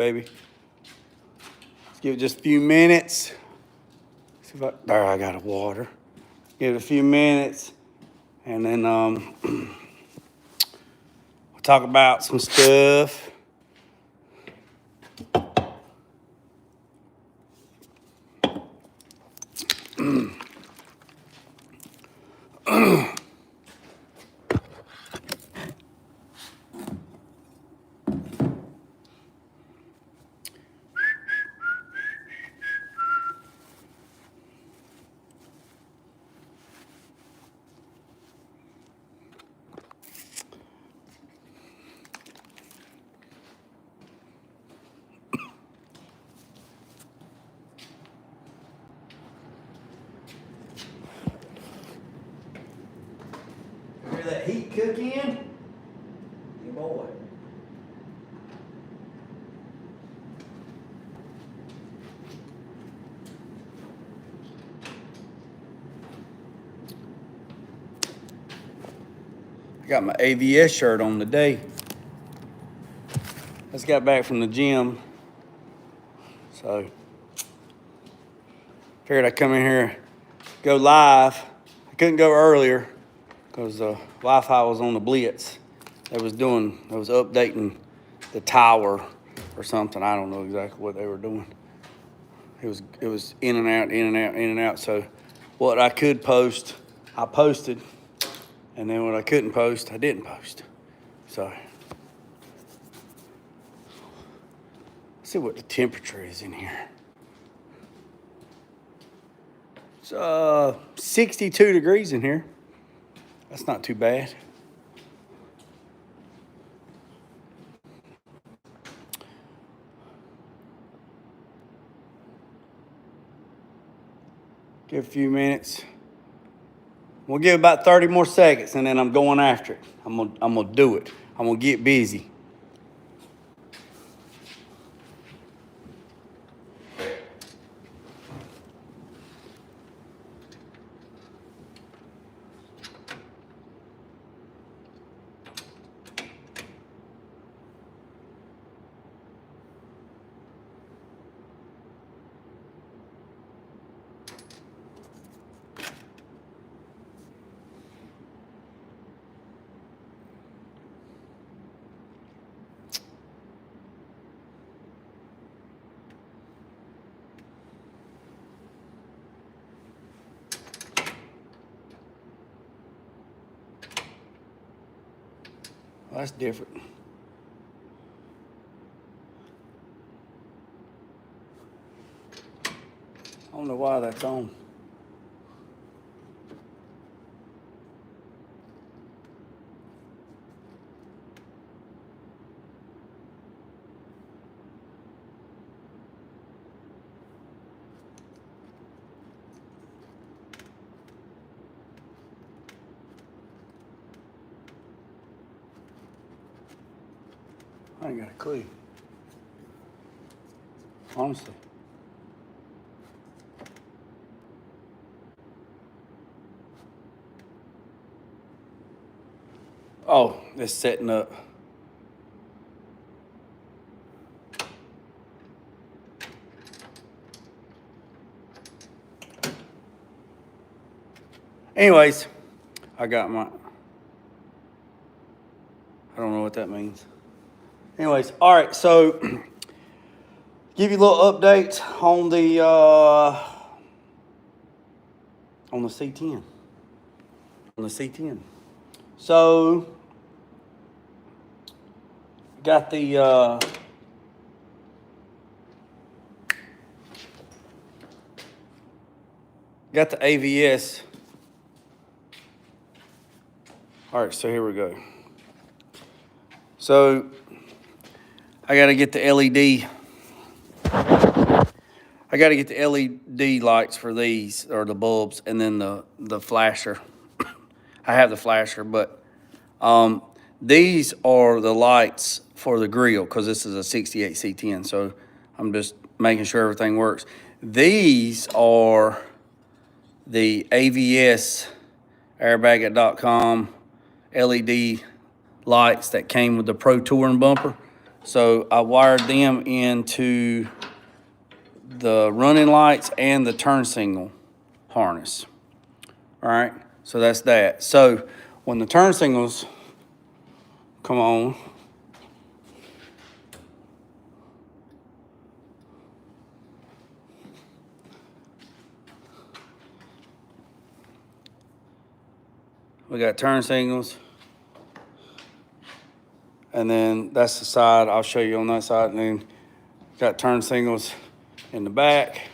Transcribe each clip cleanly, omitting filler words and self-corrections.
baby. Let's give it just a few minutes. See if there, I got a water. Give it a few minutes, and then we'll talk about some stuff. Hear that heat cook in? Yeah, boy. I got my AVS shirt on today. Just got back from the gym, so figured I'd come in here, go live. I couldn't go earlier because the Wi-Fi was on the blitz. They was updating the tower or something. I don't know exactly what they were doing. It was in and out, in and out, in and out. So what I could post, I posted, and then what I couldn't post, I didn't post. So let's see what the temperature is in here. It's 62 degrees in here. That's not too bad. Give a few minutes. We'll give about 30 more seconds, and then I'm going after it. I'm gonna do it. I'm gonna get busy. Well, that's different. I don't know why that's on. I ain't got a clue. Honestly. Oh, it's setting up. Anyways, I got my, I don't know what that means. Anyways, all right, so give you a little update on the C10. On the C10. So got the AVS. All right, so here we go. So I got to get the LED. I got to get the LED lights for these, or the bulbs, and then the flasher. I have the flasher, but these are the lights for the grill because this is a 68 C10. So I'm just making sure everything works. These are the AVS airbag.com LED lights that came with the Pro Touring bumper. So I wired them into the running lights and the turn signal harness. All right, so that's that. So when the turn signals come on, we got turn signals, and then that's the side. I'll show you on that side, and then got turn signals in the back.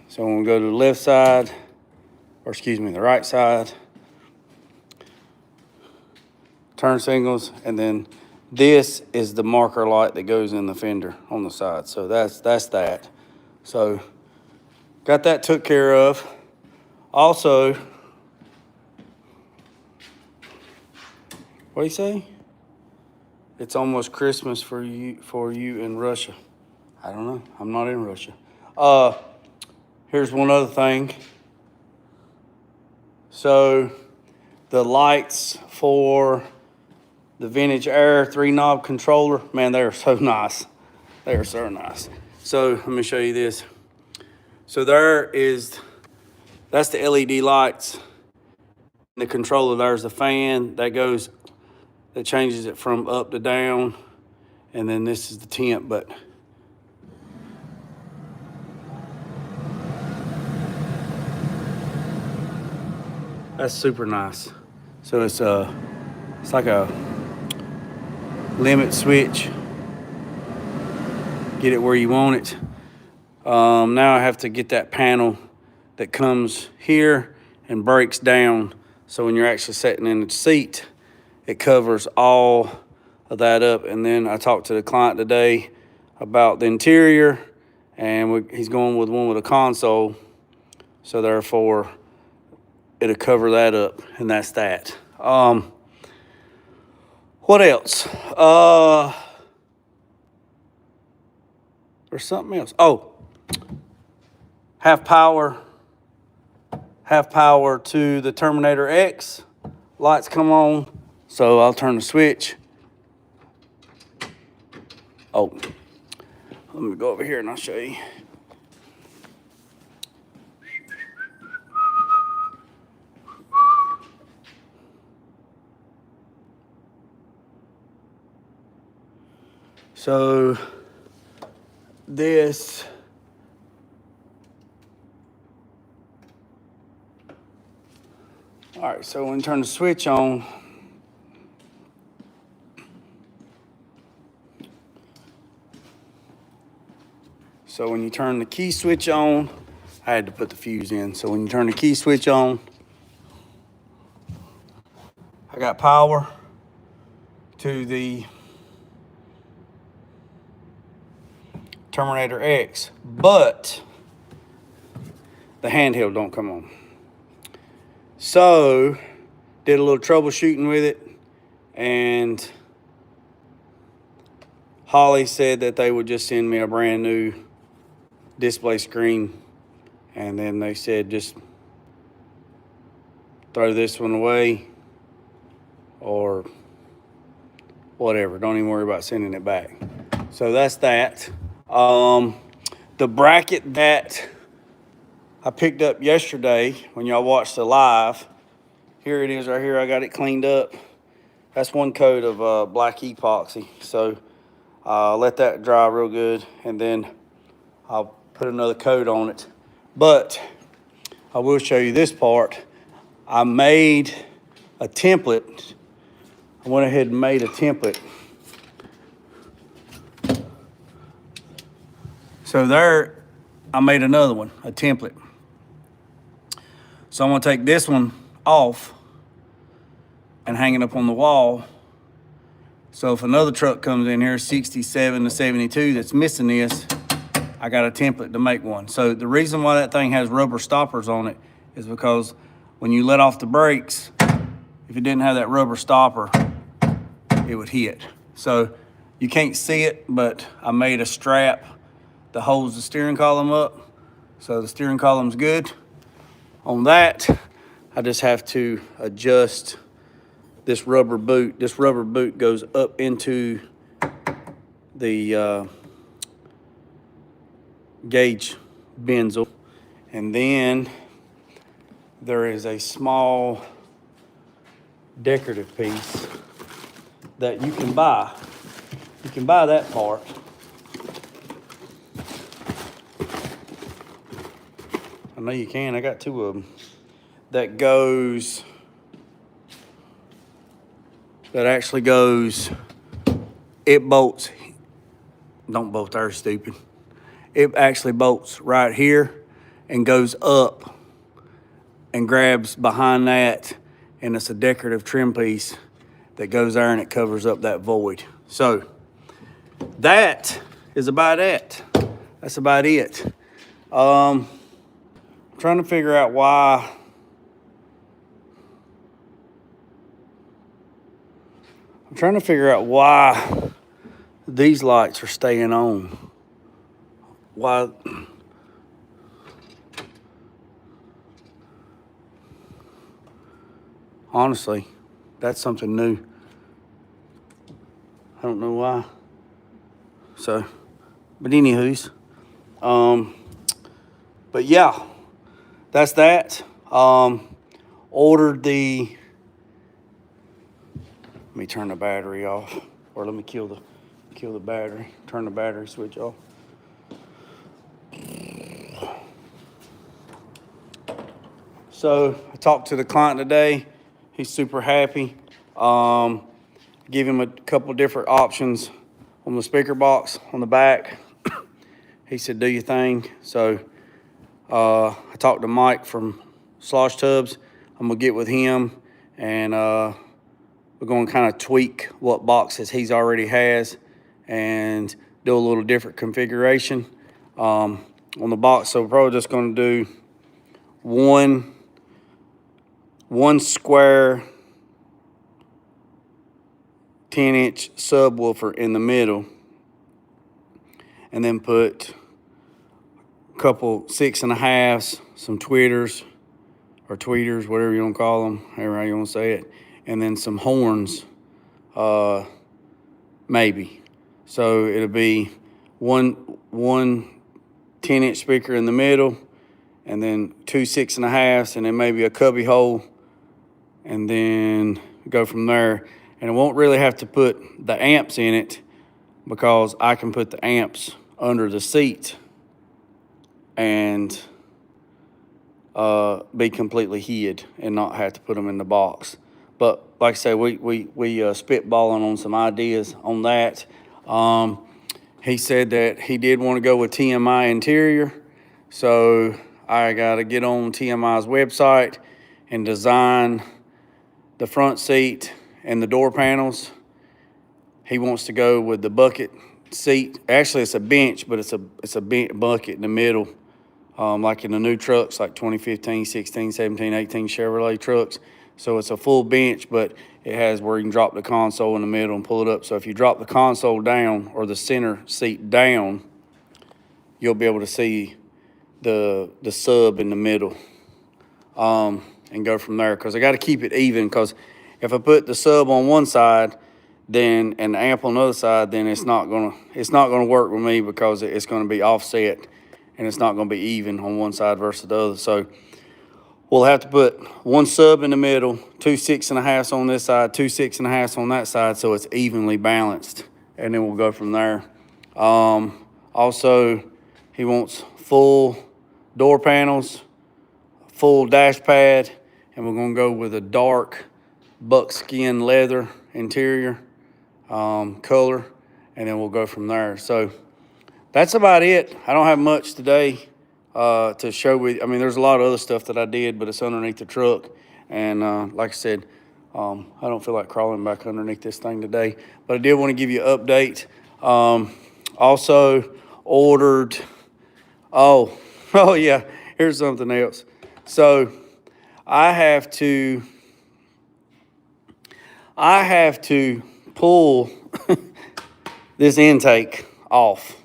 So when we go to the left side, or excuse me, the right side, turn signals, and then this is the marker light that goes in the fender on the side. So that's that. So got that took care of. Also, what do you say? It's almost Christmas for you in Russia. I don't know. I'm not in Russia. Here's one other thing. So the lights for the Vintage Air 3-knob controller, man, they are so nice. They are so nice. So let me show you this. So that's the LED lights. The controller, there's a fan that changes it from up to down. And then this is the temp, but that's super nice. So it's like a limit switch. Get it where you want it. Now I have to get that panel that comes here and breaks down. So when you're actually sitting in the seat, it covers all of that up. And then I talked to the client today about the interior, and he's going with one with a console. So therefore, it'll cover that up, and that's that. What else? There's something else. Oh, half power to the Terminator X. Lights come on, so I'll turn the switch. Oh, let me go over here and I'll show you. So this all right, so when you turn the switch on, so when you turn the key switch on, I had to put the fuse in. So when you turn the key switch on, I got power to the Terminator X, but the handheld don't come on. So did a little troubleshooting with it, and Holly said that they would just send me a brand new display screen, and then they said just throw this one away or whatever. Don't even worry about sending it back. So that's that. The bracket that I picked up yesterday when y'all watched the live, here it is right here. I got it cleaned up. That's one coat of black epoxy. So let that dry real good, and then I'll put another coat on it. But I will show you this part. I made a template. I went ahead and made a template. So there, I made another one, a template. So I'm gonna take this one off and hang it up on the wall. So if another truck comes in here, 67 to 72, that's missing this, I got a template to make one. So the reason why that thing has rubber stoppers on it is because when you let off the brakes, if it didn't have that rubber stopper, it would hit. So you can't see it, but I made a strap that holds the steering column up. So the steering column's good. On that, I just have to adjust this rubber boot. This rubber boot goes up into the gauge benzel. And then there is a small decorative piece that you can buy. You can buy that part. I know you can. I got two of them. That goes, that actually goes, it bolts, don't bolt there, stupid. It actually bolts right here and goes up and grabs behind that, and it's a decorative trim piece that goes there and it covers up that void. So that is about it. That's about it. I'm trying to figure out why these lights are staying on. Why? Honestly, that's something new. I don't know why. So, but anywho's, but yeah, that's that. Ordered the, let me turn the battery off, or let me kill the battery, turn the battery switch off. So I talked to the client today. He's super happy. Give him a couple different options on the speaker box on the back. He said, do your thing. So I talked to Mike from Slosh Tubs. I'm gonna get with him, and we're gonna kind of tweak what boxes he's already has and do a little different configuration on the box. So we're probably just gonna do one square 10-inch subwoofer in the middle, and then put a couple 6.5s, some tweeters, whatever you want to call them, however you want to say it, and then some horns, maybe. So it'll be one 10-inch speaker in the middle, and then two 6.5s, and then maybe a cubby hole, and then go from there. And I won't really have to put the amps in it, because I can put the amps under the seat and be completely hid and not have to put them in the box. But like I say, we spitballing on some ideas on that. He said that he did want to go with TMI interior, so I got to get on TMI's website and design the front seat and the door panels. He wants to go with the bucket seat. Actually, it's a bench, but it's a bucket in the middle, like in the new trucks, like 2015, 16, 17, 18 Chevrolet trucks. So it's a full bench, but it has where you can drop the console in the middle and pull it up. So if you drop the console down, or the center seat down, you'll be able to see the sub in the middle, and go from there. Because I got to keep it even, because if I put the sub on one side, then and the amp on the other side, then it's not gonna work with me, because it's gonna be offset, and it's not gonna be even on one side versus the other. So we'll have to put one sub in the middle, two 6.5s on this side, two 6.5s on that side, so it's evenly balanced, and then we'll go from there. Also, he wants full door panels, full dash pad, and we're gonna go with a dark buckskin leather interior color, and then we'll go from there. So that's about it. I don't have much today to show with. I mean, there's a lot of other stuff that I did, but it's underneath the truck, and like I said, I don't feel like crawling back underneath this thing today, but I did want to give you an update. Also ordered, oh yeah, here's something else. So I have to pull this intake off.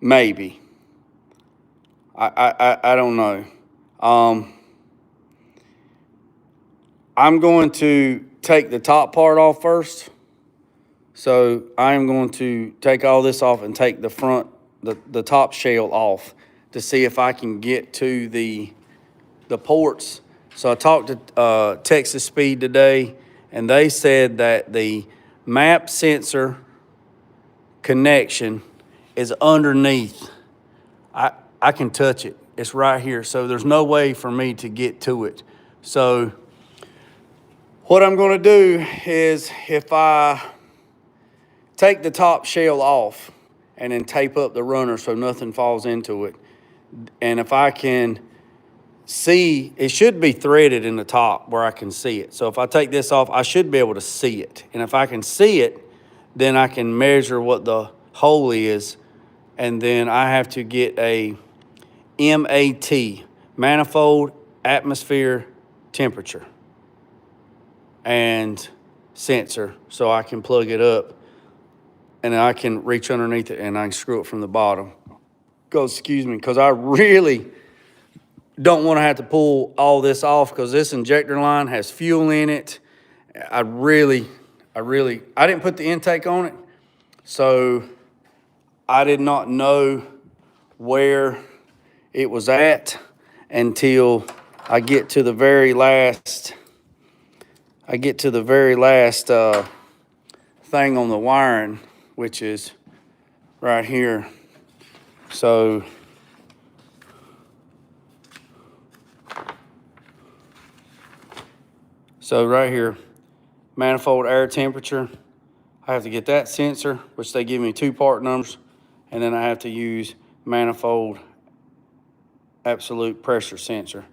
Maybe. I don't know. I'm going to take the top part off first. So I am going to take all this off and take the front, the top shell off to see if I can get to the ports. So I talked to Texas Speed today, and they said that the map sensor connection is underneath. I can touch it. It's right here. So there's no way for me to get to it. So what I'm going to do is, if I take the top shell off and then tape up the runner so nothing falls into it, and if I can see, it should be threaded in the top where I can see it. So if I take this off, I should be able to see it. And if I can see it, then I can measure what the hole is, and then I have to get a MAT, manifold atmosphere temperature, and sensor, so I can plug it up, and then I can reach underneath it and I can screw it from the bottom. Because I really don't want to have to pull all this off, because this injector line has fuel in it. I didn't put the intake on it, so I did not know where it was at until I get to the very last thing on the wiring, which is right here. So right here, manifold air temperature. I have to get that sensor, which they give me 2 part numbers, and then I have to use manifold absolute pressure sensor.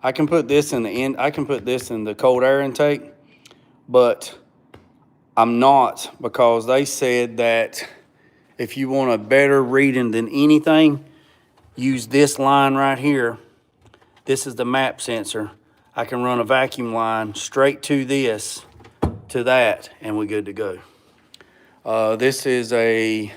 I can put this in the end. I can put this in the cold air intake, but I'm not, because they said that if you want a better reading than anything, use this line right here. This is the map sensor. I can run a vacuum line straight to this, to that, and we're good to go. This is a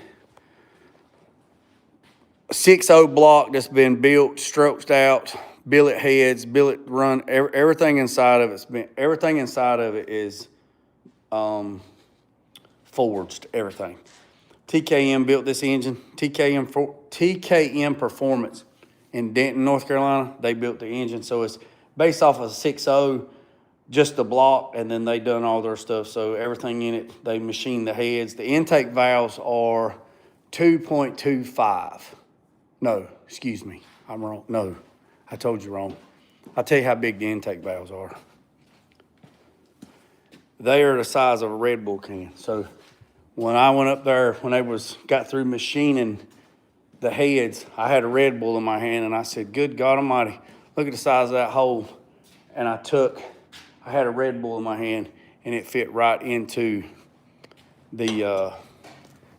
6.0 block that's been built, stroked out, billet heads, billet run. Everything inside of it is forged. Everything. TKM built this engine. TKM Performance in Denton, North Carolina. They built the engine, so it's based off of 6.0, just the block, and then they done all their stuff. So everything in it, they machined the heads. The intake valves are 2.25. No, excuse me, I'm wrong. No, I told you wrong. I'll tell you how big the intake valves are. They are the size of a Red Bull can. So when I went up there, when they got through machining the heads, I had a Red Bull in my hand, and I said, good God Almighty, look at the size of that hole. And I had a Red Bull in my hand, and it fit right into the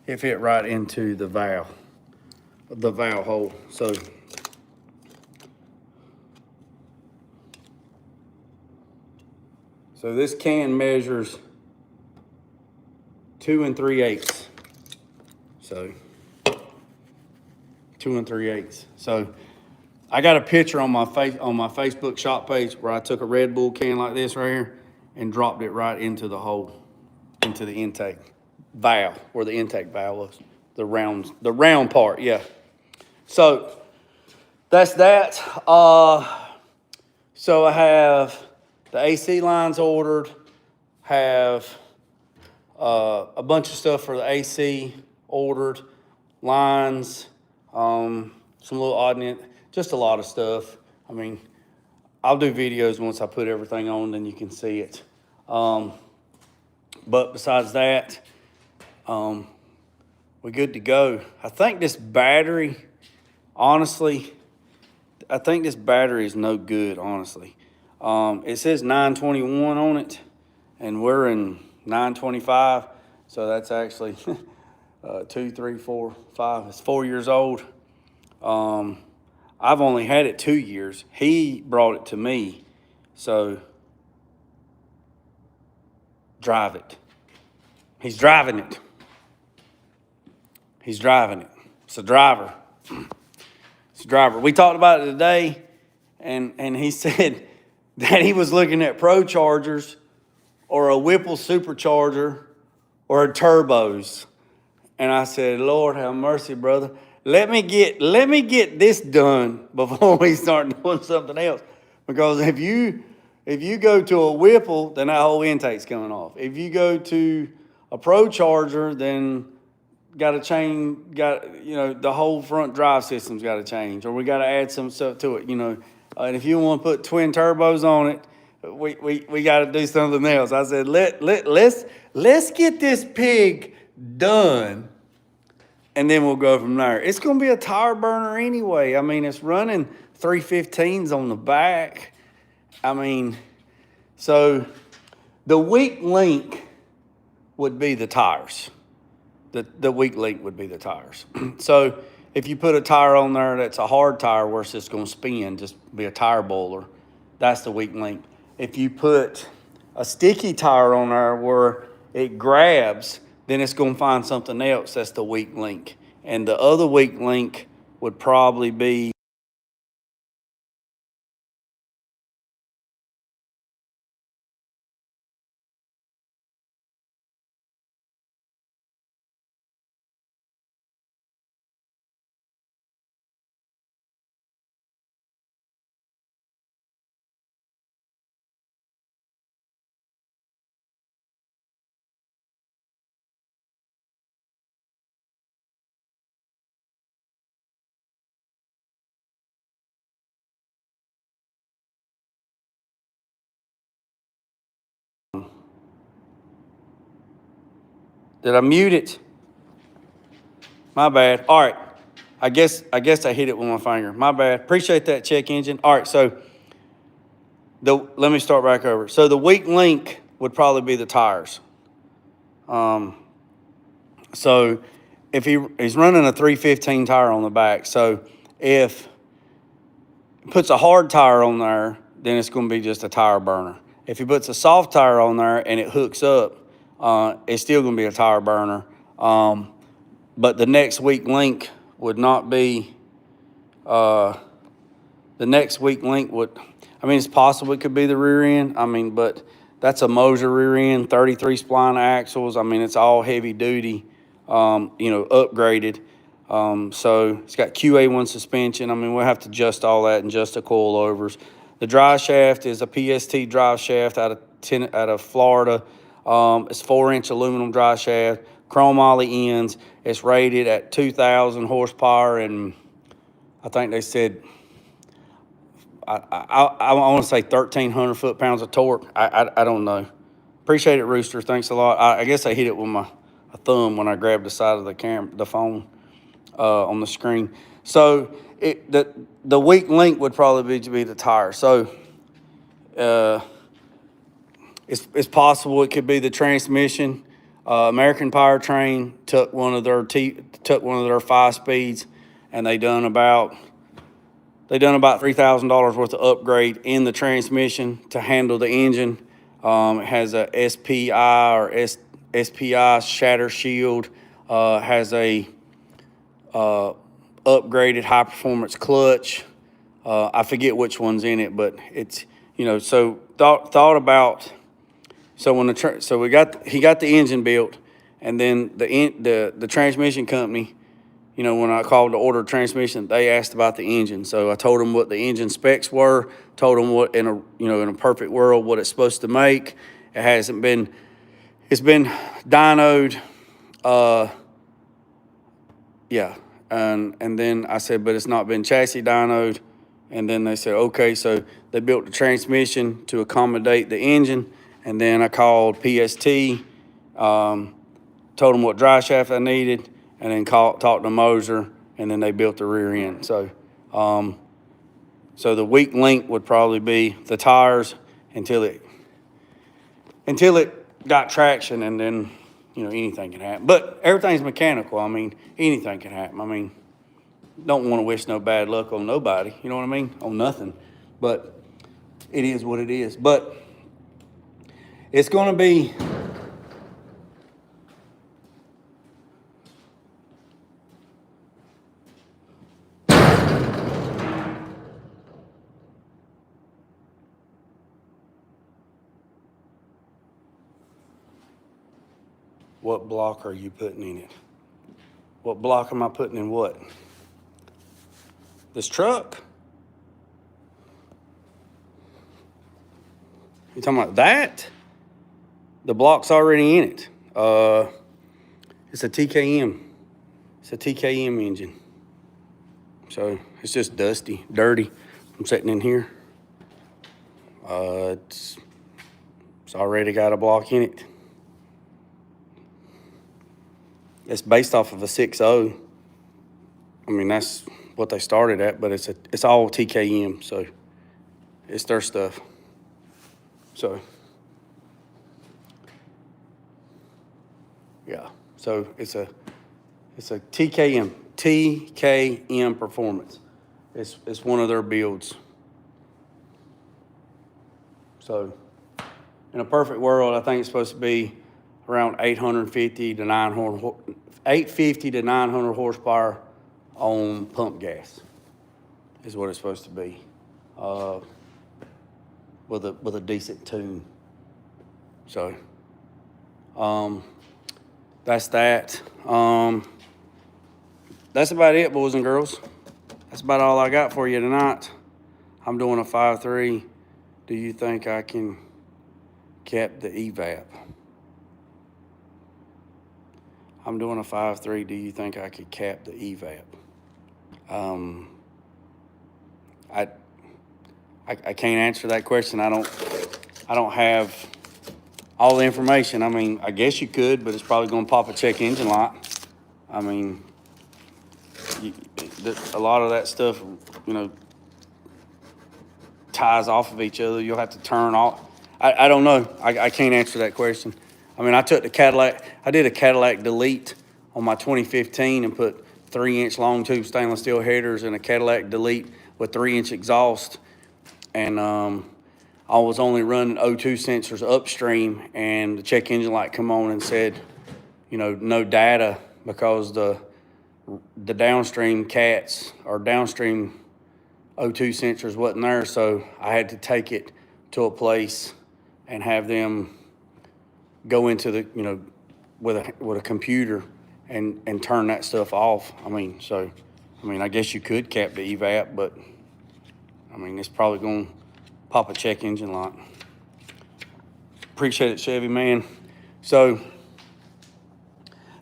valve hole. So this can measures 2 3/8. So 2 3/8. So I got a picture on my Facebook shop page where I took a Red Bull can like this right here and dropped it right into the hole, into the intake valve, where the intake valve was, the round part, yeah. So that's that. So I have the AC lines ordered, have a bunch of stuff for the AC ordered, lines, some little odd, just a lot of stuff. I mean, I'll do videos once I put everything on, then you can see it. But besides that, we're good to go. I think this battery, honestly, is no good, honestly. It says 921 on it, and we're in 925, so that's actually 2, 3, 4, 5. It's 4 years old. I've only had it 2 years. He brought it to me, so drive it. He's driving it. It's a driver. It's a driver. We talked about it today, and he said that he was looking at Pro Chargers or a Whipple supercharger or a turbos. And I said, Lord have mercy, brother. Let me get this done before we start doing something else. Because if you go to a Whipple, then that whole intake's coming off. If you go to a Pro Charger, then got to change, the whole front drive system's got to change, or we got to add some stuff to it, And if you want to put twin turbos on it, we got to do something else. I said, let's get this pig done, and then we'll go from there. It's going to be a tire burner anyway. I mean, it's running 315s on the back. I mean, so the weak link would be the tires. The weak link would be the tires. So if you put a tire on there that's a hard tire where it's just going to spin, just be a tire boiler, that's the weak link. If you put a sticky tire on there where it grabs, then it's going to find something else that's the weak link. And the other weak link would probably be did I mute it? My bad. All right. I guess I hit it with my finger. My bad. Appreciate that, check engine. All right, so let me start back over. So the weak link would probably be the tires. So if he's running a 315 tire on the back, so if he puts a hard tire on there, then it's going to be just a tire burner. If he puts a soft tire on there and it hooks up, it's still going to be a tire burner. But the next weak link would not be, the next weak link would, I mean, it's possible it could be the rear end. I mean, but that's a Moser rear end, 33 spline axles. I mean, it's all heavy duty, upgraded. So it's got QA1 suspension. I mean, we'll have to adjust all that and adjust the coilovers. The drive shaft is a PST drive shaft out of Florida. It's 4-inch aluminum drive shaft, chrome ollie ends. It's rated at 2,000 horsepower, and I think they said, I want to say 1,300 foot-pounds of torque. I don't know. Appreciate it, Rooster. Thanks a lot. I guess I hit it with my thumb when I grabbed the side of the phone on the screen. So the weak link would probably be the tire. So it's possible it could be the transmission. American Powertrain took one of their 5 speeds, and they done about $3,000 worth of upgrade in the transmission to handle the engine. It has a SPI shatter shield. Has a upgraded high performance clutch. I forget which one's in it, but it's so thought about. So when he got the engine built, and then the transmission company, when I called to order transmission, they asked about the engine. So I told them what the engine specs were, told them what in a perfect world what it's supposed to make. It's been dynoed, and then I said, but it's not been chassis dynoed. And then they said, okay, so they built the transmission to accommodate the engine. And then I called PST, told them what drive shaft I needed, and then talked to Moser, and then they built the rear end. So, so the weak link would probably be the tires until it got traction, and then anything can happen. But everything's mechanical. I mean, anything can happen. I mean, don't want to wish no bad luck on nobody. You know what I mean? On nothing. But it is what it is. But it's going to be What block are you putting in it? What block am I putting in what? This truck? You talking about that? The block's already in it. It's a TKM. It's a TKM engine. So it's just dusty, dirty. I'm sitting in here. It's already got a block in it. It's based off of a 6.0. I mean, that's what they started at, but it's all TKM, so it's their stuff. So yeah, so it's a TKM Performance. It's one of their builds. So in a perfect world, I think it's supposed to be around 850 to 900 horsepower on pump gas is what it's supposed to be, with a decent tune. So that's that. That's about it, boys and girls. That's about all I got for you tonight. I'm doing a 5.3. Do you think I can cap the evap? I'm doing a 5.3. Do you think I could cap the evap? I can't answer that question. I don't have all the information. I mean, I guess you could, but it's probably going to pop a check engine light. I mean, a lot of that stuff, ties off of each other. You'll have to turn off. I don't know. I can't answer that question. I mean, I did a Cadillac Delete on my 2015 and put 3-inch long tube stainless steel headers in a Cadillac Delete with 3-inch exhaust. And I was only running O2 sensors upstream, and the check engine light come on and said, no data, because the downstream cats or downstream O2 sensors wasn't there. So I had to take it to a place and have them go into the, with a computer and turn that stuff off. I mean, I guess you could cap the evap, but I mean, it's probably going to pop a check engine light. Appreciate it, Chevy, man. So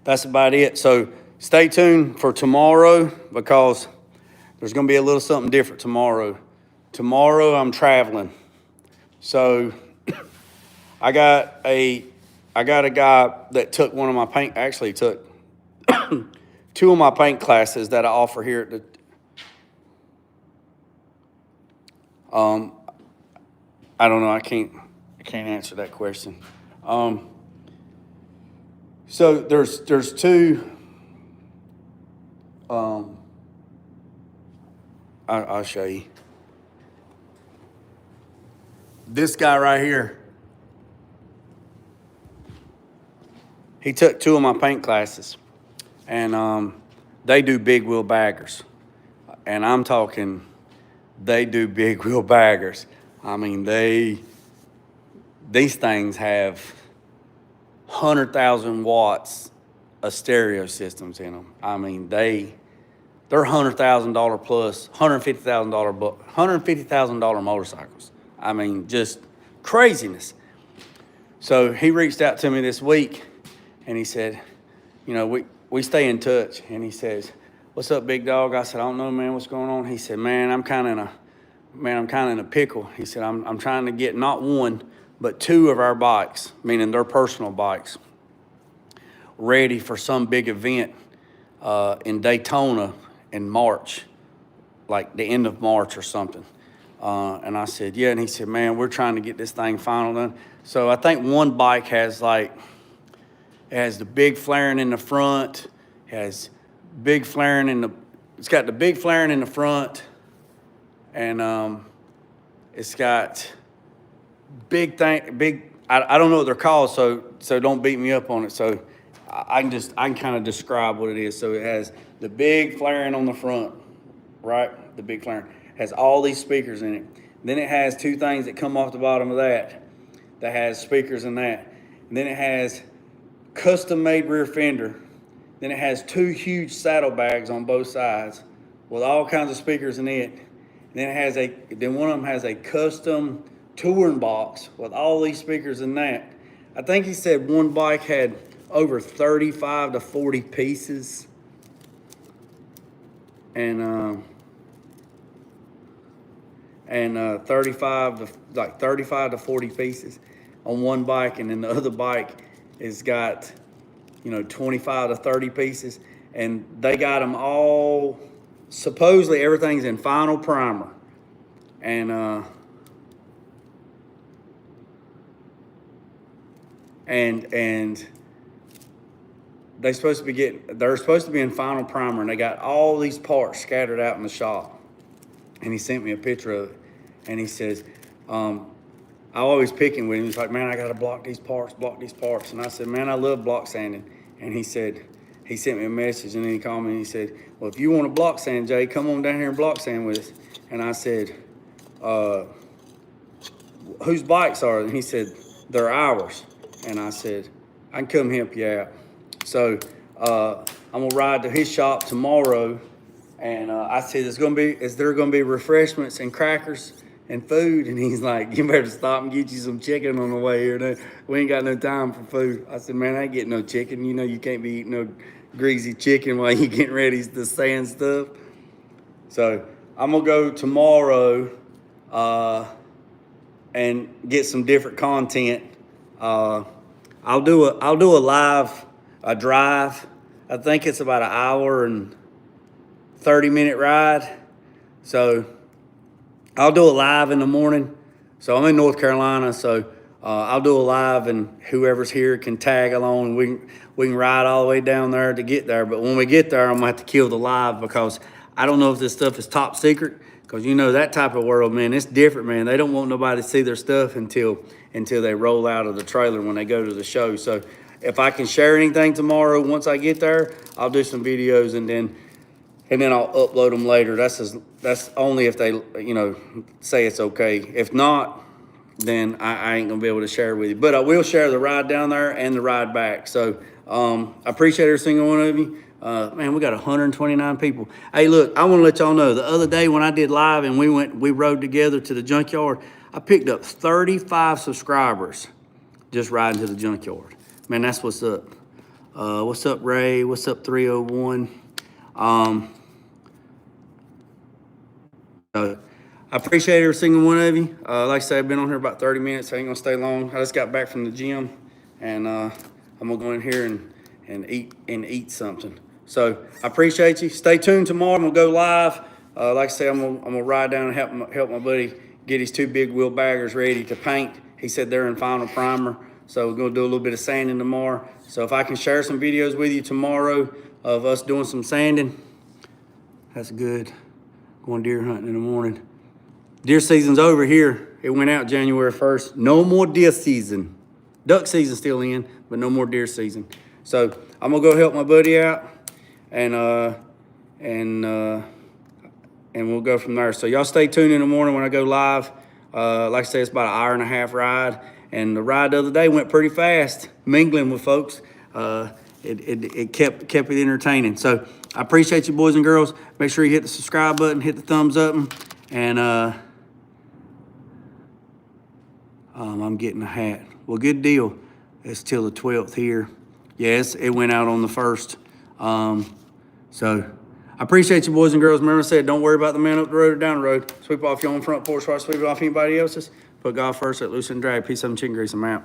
that's about it. So stay tuned for tomorrow, because there's going to be a little something different tomorrow. Tomorrow I'm traveling. So I got a guy that took one of my paint, actually took 2 of my paint classes that I offer here at the, I don't know, I can't answer that question. So there's 2, I'll show you. This guy right here, he took 2 of my paint classes, and they do big wheel baggers. And I'm talking, they do big wheel baggers. I mean, these things have 100,000 watts of stereo systems in them. I mean, they're $100,000 plus, $150,000 motorcycles. I mean, just craziness. So he reached out to me this week, and he said, we stay in touch. And he says, "What's up, big dog?" I said, "I don't know, man. What's going on?" He said, "Man, I'm kind of in a pickle." He said, I'm trying to get not 1, but 2 of our bikes, meaning their personal bikes, ready for some big event in Daytona in March, like the end of March or something." And I said, "Yeah." And he said, "Man, we're trying to get this thing final done." So I think one bike has it has the big flaring in the front, it's got the big flaring in the front, and it's got I don't know what they're called, so don't beat me up on it. So I can kind of describe what it is. So it has the big flaring on the front, right? The big flaring has all these speakers in it. Then it has 2 things that come off the bottom of that has speakers in that. And then it has custom-made rear fender. Then it has 2 huge saddlebags on both sides with all kinds of speakers in it. And then one of them has a custom touring box with all these speakers in that. I think he said one bike had over 35 to 40 pieces. And 35 to 40 pieces on one bike, and then the other bike has got, 25 to 30 pieces, and they got them all. Supposedly everything's in final primer, and they're supposed to be in final primer, and they got all these parts scattered out in the shop. And he sent me a picture of it, and he says, I always picking with him. He's like, man, I got to block these parts. And I said, man, I love block sanding. And he said, he sent me a message, and then he called me and he said, well, if you want to block sand, Jay, come on down here and block sand with us. And I said, whose bikes are they? And he said, they're ours. And I said, I can come help you out. So I'm going to ride to his shop tomorrow. And I said, is there going to be refreshments and crackers and food? And he's like, you better stop and get you some chicken on the way here. We ain't got no time for food. I said, man, I ain't getting no chicken. You can't be eating no greasy chicken while you getting ready to sand stuff. So I'm going to go tomorrow and get some different content. I'll do a live drive. I think it's about an hour and 30-minute ride. So I'll do a live in the morning. So I'm in North Carolina, so I'll do a live, and whoever's here can tag along. We can ride all the way down there to get there. But when we get there, I'm gonna have to kill the live, because I don't know if this stuff is top secret, because that type of world, man, it's different, man. They don't want nobody to see their stuff until they roll out of the trailer when they go to the show. So if I can share anything tomorrow, once I get there, I'll do some videos, and then I'll upload them later. That's only if they, say it's okay. If not, then I ain't gonna be able to share with you. But I will share the ride down there and the ride back. So I appreciate every single one of you. Man, we got 129 people. Hey, look, I want to let y'all know, the other day when I did live and we rode together to the junkyard, I picked up 35 subscribers just riding to the junkyard. Man, that's what's up. What's up, Ray? What's up, 301? I appreciate every single one of you. Like I said, I've been on here about 30 minutes. I ain't gonna stay long. I just got back from the gym, and I'm gonna go in here and eat something. So I appreciate you. Stay tuned tomorrow. I'm gonna go live. Like I said, I'm gonna ride down and help my buddy get his 2 big wheel baggers ready to paint. He said they're in final primer, so we're gonna do a little bit of sanding tomorrow. So if I can share some videos with you tomorrow of us doing some sanding, that's good. Going deer hunting in the morning. Deer season's over here. It went out January 1st. No more deer season. Duck season's still in, but no more deer season. So I'm gonna go help my buddy out, and we'll go from there. So y'all stay tuned in the morning when I go live. Like I said, it's about an hour and a half ride, and the ride the other day went pretty fast, mingling with folks. It kept it entertaining. So I appreciate you, boys and girls. Make sure you hit the subscribe button, hit the thumbs up, and I'm getting a hat. Well, good deal. It's till the 12th here. Yes, it went out on the 1st. So I appreciate you, boys and girls. Remember I said, don't worry about the man up the road or down the road. Sweep off your own front porch, right? Sweep it off anybody else's. Put God first at loose and drag. Peace, some chicken grease. I'm out.